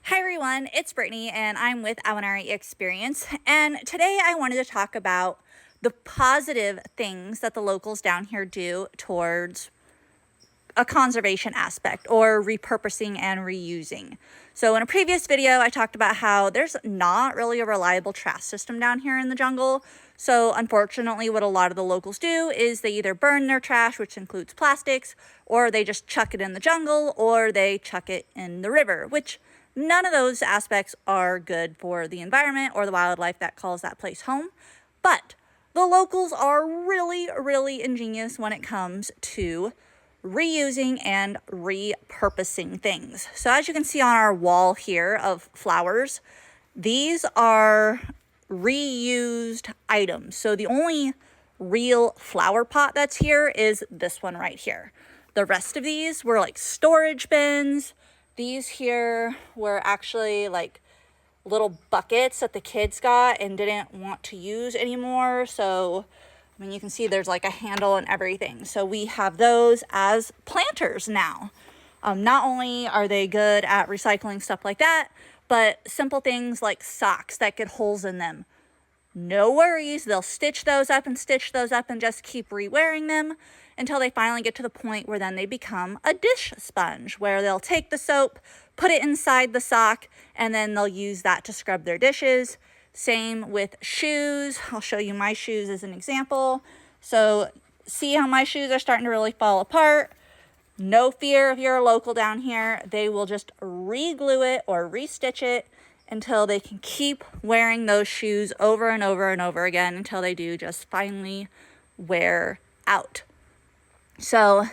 Hi everyone, it's Brittany and I'm with Awanari Experience, and today I wanted to talk about the positive things that the locals down here do towards a conservation aspect or repurposing and reusing. So in a previous video I talked about how there's not really a reliable trash system down here in the jungle. So unfortunately what a lot of the locals do is they either burn their trash, which includes plastics, or they just chuck it in the jungle, or they chuck it in the river, which none of those aspects are good for the environment or the wildlife that calls that place home. But the locals are really ingenious when it comes to reusing and repurposing things. So as you can see on our wall here of flowers, these are reused items. So the only real flower pot that's here is this one right here. The rest of these were like storage bins. These here were actually like little buckets that the kids got and didn't want to use anymore. So, I mean, you can see there's like a handle and everything. So we have those as planters now. Not only are they good at recycling stuff like that, but simple things like socks that get holes in them. No worries, they'll stitch those up and just keep re-wearing them until they finally get to the point where then they become a dish sponge, where they'll take the soap, put it inside the sock, and then they'll use that to scrub their dishes. Same with shoes. I'll show you my shoes as an example. So see how my shoes are starting to really fall apart? No fear if you're a local down here, they will just re-glue it or re-stitch it until they can keep wearing those shoes over and over again until they do just finally wear out. So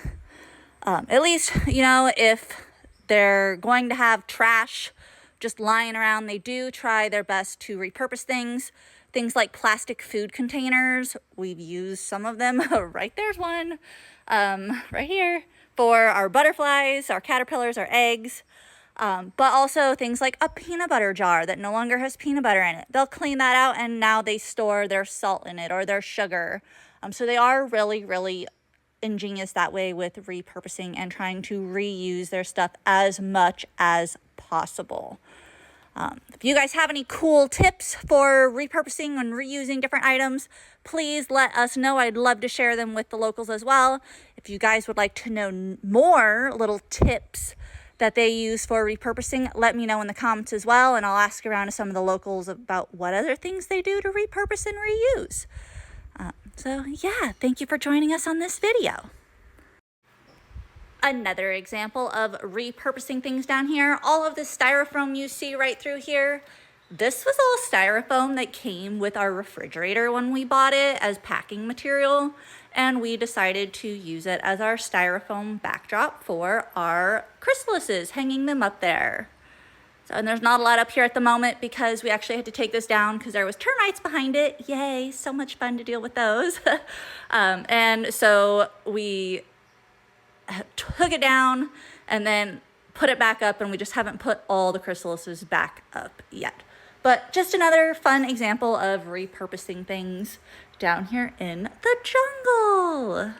at least, you know, if they're going to have trash just lying around, they do try their best to repurpose things. Things like plastic food containers. We've used some of them. Right there's one right here for our butterflies, our caterpillars, our eggs. But also things like a peanut butter jar that no longer has peanut butter in it. They'll clean that out and now they store their salt in it or their sugar. So they are really ingenious that way with repurposing and trying to reuse their stuff as much as possible. If you guys have any cool tips for repurposing and reusing different items, please let us know. I'd love to share them with the locals as well. If you guys would like to know more little tips that they use for repurposing, let me know in the comments as well, and I'll ask around to some of the locals about what other things they do to repurpose and reuse. So yeah, thank you for joining us on this video. Another example of repurposing things down here, all of the styrofoam you see right through here, this was all styrofoam that came with our refrigerator when we bought it as packing material, and we decided to use it as our styrofoam backdrop for our chrysalises, hanging them up there. So, and there's not a lot up here at the moment because we actually had to take this down because there was termites behind it. Yay, so much fun to deal with those. And so we took it down and then put it back up, and we just haven't put all the chrysalises back up yet. But just another fun example of repurposing things down here in the jungle.